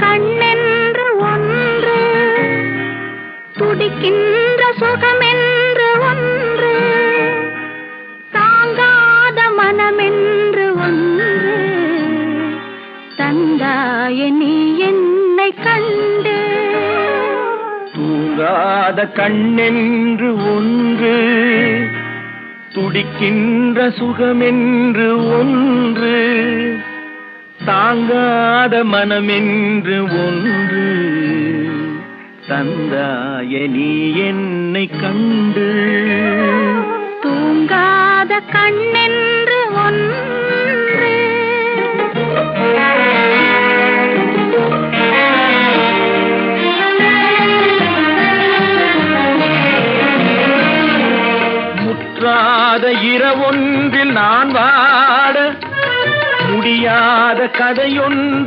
கண்ணென்று ஒன்று, துடிக்கின்ற சுகமென்று ஒன்று, தாங்காத மனமென்று ஒன்று, தந்தாய நீ என்னை கண்டு. தூங்காத கண்ணென்று ஒன்று, துடிக்கின்ற சுகமென்று ஒன்று, தாங்காத மனமென்று ஒன்று, தந்தாய நீ என்னை கண்டு. தூங்காத கண்ணென்று ஒன்று. முற்றாத இரவொன்றில் நான் வாட முடியாத கதையொன்று